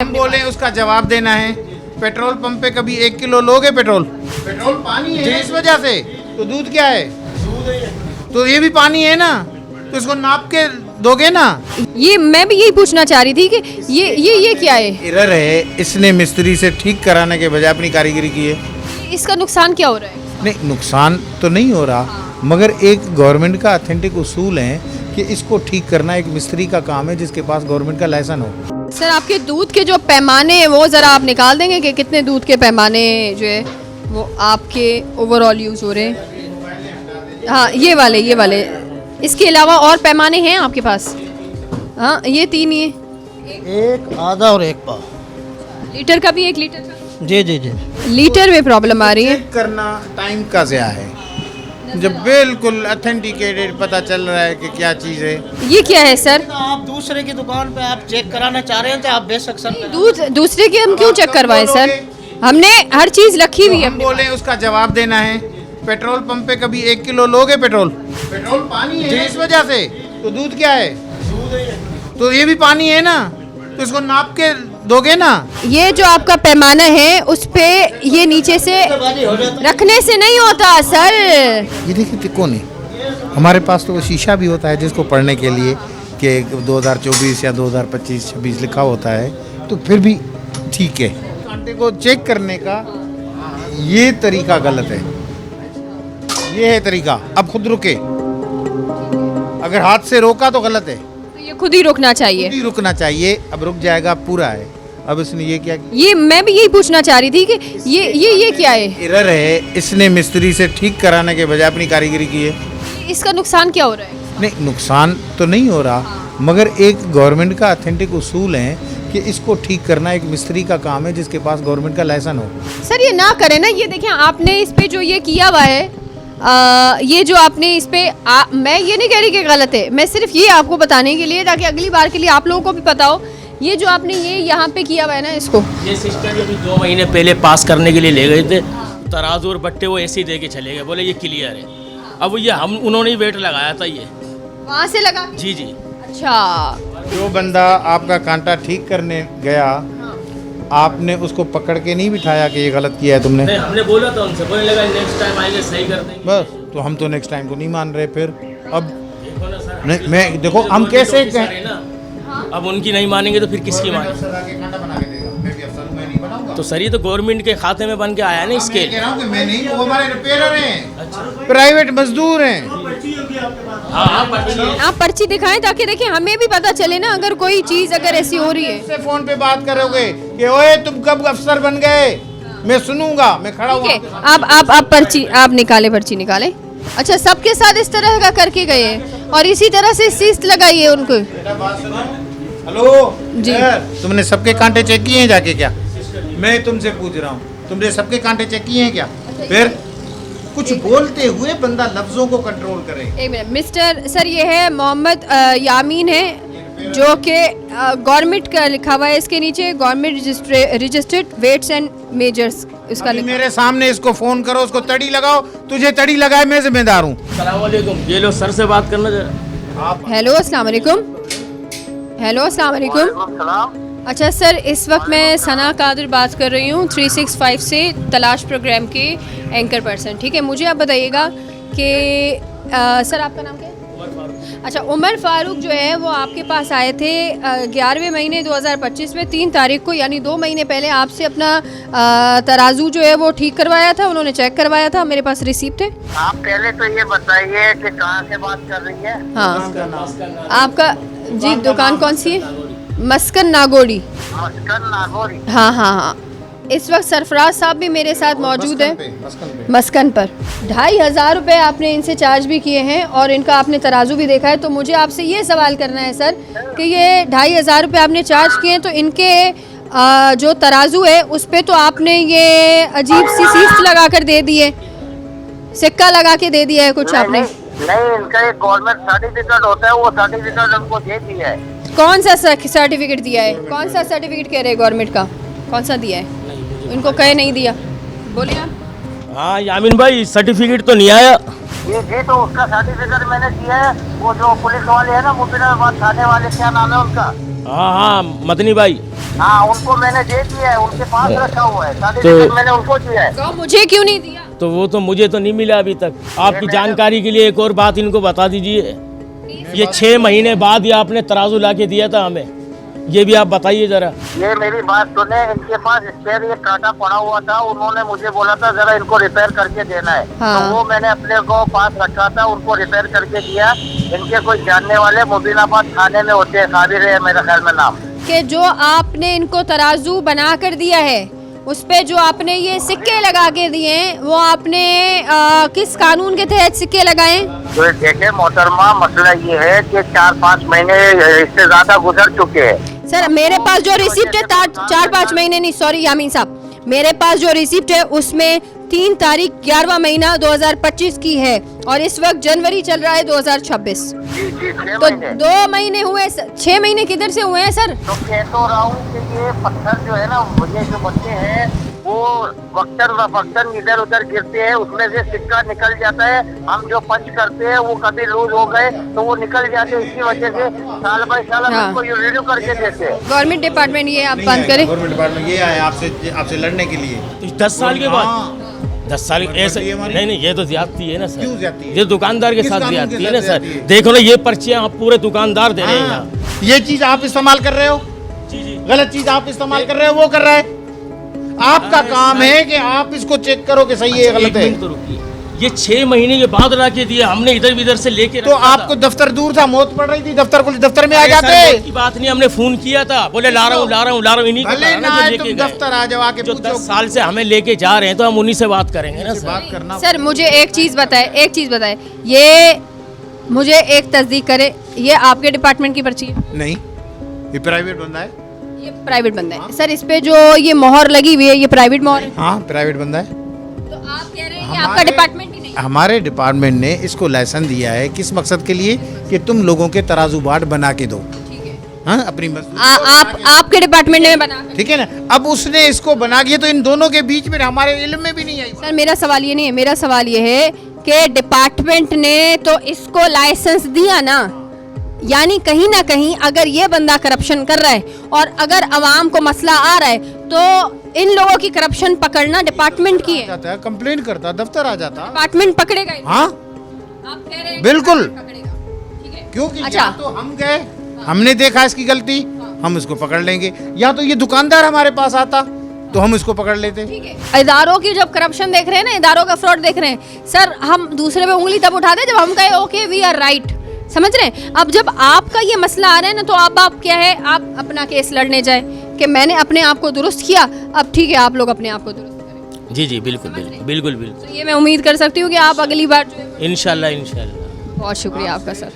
हम बोले उसका जवाब देना है। पेट्रोल पंप पे कभी 1 किलो लोगे पेट्रोल? पेट्रोल पानी है इस वजह से। तो दूध क्या है? तो ये भी पानी है ना, तो इसको नाप के दोगे ना। ये मैं भी यही पूछना चाह रही थी कि ये क्या है? एरर है, इसने मिस्त्री से ठीक कराने के बजाय अपनी कारीगरी की है। इसका नुकसान क्या हो रहा है? नहीं, नुकसान तो नहीं हो रहा, मगर एक गवर्नमेंट का ऑथेंटिक उसूल है कि इसको ठीक करना एक मिस्त्री का काम है जिसके पास गवर्नमेंट का लाइसेंस हो। सर आपके दूध के जो पैमाने हैं वो ज़रा आप निकाल देंगे कि कितने दूध के पैमाने जो है वो आपके ओवरऑल यूज़ हो रहे हैं? हाँ ये वाले। इसके अलावा और पैमाने हैं आपके पास? हाँ ये 3 ही है। एक आधा और एक पाव। लीटर का भी 1 लीटर का? जी। लीटर में प्रॉब्लम आ रही है। चेक करना टाइम का ज़या है, जब बिल्कुल ऑथेंटिकेटेड पता चल रहा है कि क्या चीज़ है। ये क्या है सर? आप दूसरे की दुकान पे आप चेक कराना चाह रहे हैं तो आप बेशक सर दूध दूसरे के हम क्यों चेक करवाएं सर? हमने हर चीज़ रखी हुई है। हम बोले उसका जवाब देना है। पेट्रोल पंप पे कभी 1 किलो लोगे पेट्रोल? पेट्रोल पानी है इस वजह से। तो दूध क्या है? तो ये भी पानी है ना, तो इसको नाप के दोगे ना। ये जो आपका पैमाना है उस पे ये नीचे से रखने से नहीं होता सर। ये देखिए तिकोने, हमारे पास तो वो शीशा भी होता है जिसको पढ़ने के लिए कि 2024 या 2025-26 लिखा होता है, तो फिर भी ठीक है। कांटे को चेक करने का ये तरीका गलत है। ये है तरीका। अब खुद रुके, अगर हाथ से रोका तो गलत है। तो ये खुद ही रुकना चाहिए। खुद ही रुकना चाहिए। अब रुक जाएगा, पूरा है। अब इसने ये क्या किया? ये मैं भी यही पूछना चाह रही थी कि ये क्या है? एरर है, इसने मिस्त्री से ठीक कराने के बजाय अपनी कारीगरी की है। इसका नुकसान क्या हो रहा है? नहीं, नुकसान तो नहीं हो रहा, मगर एक गवर्नमेंट का ऑथेंटिक उसूल है कि इसको ठीक करना एक मिस्त्री का काम है जिसके पास गवर्नमेंट का लाइसेंस हो। सर ये ना करें ना। ये देखिए आपने इस पे जो ये किया हुआ है, ये जो आपने इस पे मैं ये नहीं कह रही कि गलत है, मैं सिर्फ ये आपको बताने के लिए ताकि अगली बार के लिए आप लोगों को भी पता हो। ये जो आपने ये यहाँ पे किया हुआ है ना, इसको ये सिस्टम अभी 2 महीने पहले पास करने के लिए ले गए थे। तराजू और बट्टे वो ऐसे ही दे के चले गए, बोले ये क्लियर है। अब ये उन्होंने ही वेट लगाया था ये वहाँ से लगा के? जी। अच्छा, जो बंदा आपका कांटा ठीक करने गया, आपने उसको पकड़ के नहीं बिठाया कि ये गलत किया है तुमने? नहीं, हमने बोला था उनसे, बोलने लगा नेक्स्ट टाइम आएंगे सही कर देंगे। बस, तो हम तो नेक्स्ट टाइम को नहीं मान रहे। फिर अब देखो ना सर, नहीं, मैं देखो हम कैसे है ना, अब उनकी नहीं मानेंगे तो फिर किसकी मानेंगे? तो सर ये तो गवर्नमेंट के खाते में बन के आया ना स्केल। मैं नहीं, वो हमारे रिपेयरर हैं, प्राइवेट मजदूर हैं। आप पर्ची दिखाएं ताकि देखिए हमें भी पता चले ना, अगर कोई चीज़ अगर ऐसी हो रही है। से फोन पे बात करोगे कि ओए तुम कब अफसर बन गए, मैं सुनूंगा, मैं खड़ा हूँ। ठीक है, आप पर्ची आप निकाले, पर्ची निकाले। अच्छा, सबके साथ इस तरह का करके गए हैं और इसी तरह से शिस्त लगाई है उनको। हेलो जी। तुमने सबके कांटे चेक किए हैं जाके क्या? मैं तुमसे पूछ रहा हूँ, तुमने सबके कांटे चेक किए हैं क्या? फिर कुछ बोलते हुए बंदा लफ्जों को कंट्रोल करे। एक मिनट मिस्टर सर, ये है मोहम्मद यामीन है, जो कि गवर्नमेंट का लिखा हुआ है इसके नीचे, government registered weights and measures इसका लिखा। मेरे सामने इसको फोन करो, उसको तड़ी लगाओ। तुझे तड़ी लगाए, मैं जिम्मेदार हूँ। अस्सलाम वालेकुम, ये लो सर से बात करना जरा। हेलो अस्सलाम वालेकुम। हेलो अस्सलाम वालेकुम। अच्छा सर, इस वक्त मैं सना कादिर बात कर रही हूँ 365 से, तलाश प्रोग्राम के एंकर पर्सन। ठीक है, मुझे आप बताइएगा कि सर आपका नाम क्या है? अच्छा, उमर फारूक जो है वो आपके पास आए थे 11वें महीने 2025 में 3 तारीख को, यानी 2 महीने पहले आपसे अपना तराजू जो है वो ठीक करवाया था, उन्होंने चेक करवाया था, मेरे पास रिसीप्ट है। आप पहले तो ये बताइए कि कहाँ से बात कर रही है? हाँ, आपका जी दुकान कौन सी है? मस्कन नागोड़ी। मस्कन नागोरी। हाँ। इस वक्त सरफराज साहब भी मेरे साथ मौजूद है मस्कन पर। 2,500 रुपये आपने इनसे चार्ज भी किए हैं और इनका आपने तराजू भी देखा है। तो मुझे आपसे ये सवाल करना है सर कि ये 2,500 रुपये आपने चार्ज किए हैं, तो इनके जो तराजू है उस पर तो आपने ये अजीब सी सीस्ट लगा कर दे दी है, सिक्का लगा के दे दिया है कुछ आपने। नहीं, इनका एक गवर्नमेंट सर्टिफिकेट होता है, वो सर्टिफिकेट हमको दे दिया है। कौन सा सर्टिफिकेट दिया है? कौन सा सर्टिफिकेट कह रहे हैं गवर्नमेंट का? कौन सा दिया है? इनको कहे नहीं दिया, बोलिए आप। हाँ यामीन भाई, सर्टिफिकेट तो नहीं आया। ये तो उसका सर्टिफिकेट मैंने दिया है। वो जो पुलिस वाले है ना, मुफिदाबाद थाने वाले, क्या नाम है उनका? हाँ हाँ मदनी भाई। हाँ उनको मैंने दे दिया है, उनके पास रखा हुआ है सर्टिफिकेट, मैंने उनको दिया है। तो मुझे क्यों नहीं दिया? तो वो तो मुझे तो नहीं मिला अभी तक। आपकी जानकारी के लिए एक और बात इनको बता दीजिए, ये 6 महीने बाद ये आपने तराजू ला के दिया था हमें, ये भी आप बताइए जरा। ये मेरी बात सुने, इनके पास स्पेयर ये कांटा पड़ा हुआ था, उन्होंने मुझे बोला था जरा इनको रिपेयर करके देना है। हाँ। तो वो मैंने अपने को पास रखा था, उनको रिपेयर करके दिया। इनके कोई जानने वाले मोबिनाबाद थाने में होते हैं, साबिर है मेरा ख्याल में नाम। कि जो आपने इनको तराजू बना कर दिया है, उस पे जो आपने ये सिक्के लगा के दिए हैं, वो आपने किस कानून के तहत सिक्के लगाए? तो देखे मोहतरमा, मसला ये है कि 4-5 महीने इससे ज्यादा गुजर चुके हैं। सर मेरे पास जो रिसिप्ट है 4-5 महीने नहीं, सॉरी यामीन साहब, मेरे पास जो रिसिप्ट है उसमें 3 तारीख 11वां महीना 2025 की है और इस वक्त जनवरी चल रहा है 2026। जी 6 तो महीने। 2 महीने हुए, 6 महीने किधर से हुए हैं सर? तो कह तो रहा हूँ कि ये पत्थर जो है ना, ये जो बच्चे हैं वो वक्तन इधर उधर गिरते हैं, उसमें से सिक्का निकल जाता है। हम जो पंच करते हैं वो कभी लूज हो गए तो वो निकल जाते हैं, इसी वजह से साल बाई साल हम हाँ। इसको रिन्यू करके देते हैं। गवर्नमेंट डिपार्टमेंट ये आप बंद करें। गवर्नमेंट डिपार्टमेंट ये आया आपसे लड़ने के लिए। 10 साल के बाद हाँ। 10 साल ऐसे नहीं, ये तो ज्यादती है ना सर। क्यों ज्यादती है? ये दुकानदार के किस साथ कानून के ज्यादती है साथ ना सर। ज्यादती है? देखो ना, ये पर्चियां आप पूरे दुकानदार दे रहे हैं यहाँ। हाँ। ये चीज आप इस्तेमाल कर रहे हो, जी जी। गलत चीज आप इस्तेमाल कर रहे हो, वो कर रहा है। आपका काम है कि आप इसको चेक करो कि सही है अच्छा, गलत एक है। मिनट तो रुकिए, ये 6 महीने के बाद ला के दिए हमने, इधर इधर से लेके तो रखा था। आपको दफ्तर दूर था, मौत पड़ रही थी, दफ्तर में आ अरे सर, जाते। मौत की बात नहीं, हमने फोन किया था, बोले ला रहा हूँ इन्हीं को भले कहा ना ना जो आए, लेके तुम गए। दफ्तर आ जाओ, आके जो पूछो। 10 साल से हमें लेके जा रहे हैं तो हम उन्हीं से बात करेंगे ना सर। बात करना सर मुझे एक चीज़ बताए, ये मुझे एक तस्दीक करे, ये आपके डिपार्टमेंट की पर्ची है? नहीं, ये प्राइवेट बंदा है। ये प्राइवेट बंदा है सर, इस पे जो ये मोहर लगी हुई है ये प्राइवेट मोहर है? हाँ प्राइवेट बंदा है। तो आप कह रहे हैं कि आपका डिपार्टमेंट ही नहीं है? हमारे डिपार्टमेंट ने इसको लाइसेंस दिया है किस मकसद के लिए, कि तुम लोगों के तराजू बाट बना के दो। ठीक है। हाँ अपनी मजदूरी आपके डिपार्टमेंट ने बना कर- ठीक है ना। अब उसने इसको बना दिया तो इन दोनों के बीच में हमारे इल्म में भी नहीं आई। सर मेरा सवाल ये नहीं है, मेरा सवाल ये है कि डिपार्टमेंट ने तो इसको लाइसेंस दिया ना, यानी कहीं ना कहीं अगर ये बंदा करप्शन कर रहा है और अगर अवाम को मसला आ रहा है तो इन लोगों की करप्शन पकड़ना डिपार्टमेंट की है। जाता है, कंप्लेन करता, दफ्तर आ जाता। डिपार्टमेंट पकड़ेगा ही। हाँ आप कह रहे हैं बिल्कुल। कि पकड़ेगा। ठीक है। क्योंकि अच्छा। या तो हम गए, हमने देखा इसकी गलती, हम इसको पकड़ लेंगे, या तो ये दुकानदार हमारे पास आता तो हम इसको पकड़ लेते। ठीक है। इदारों की जब करप्शन देख रहे हैं ना, इदारों का फ्रॉड देख रहे हैं सर, हम दूसरे पे उंगली तब उठाते हैं जब हम कहे ओके वी आर राइट, समझ रहे हैं? अब जब आपका ये मसला आ रहा है ना, तो आप क्या है, आप अपना केस लड़ने जाए कि मैंने अपने आप को दुरुस्त किया, अब ठीक है आप लोग अपने आप को दुरुस्त करें। जी जी बिल्कुल बिल्कुल बिल्कुल बिल्कुल। तो ये मैं उम्मीद कर सकती हूँ कि आप अगली बार जो है, इंशाल्लाह इंशाल्लाह। बहुत शुक्रिया आपका सर।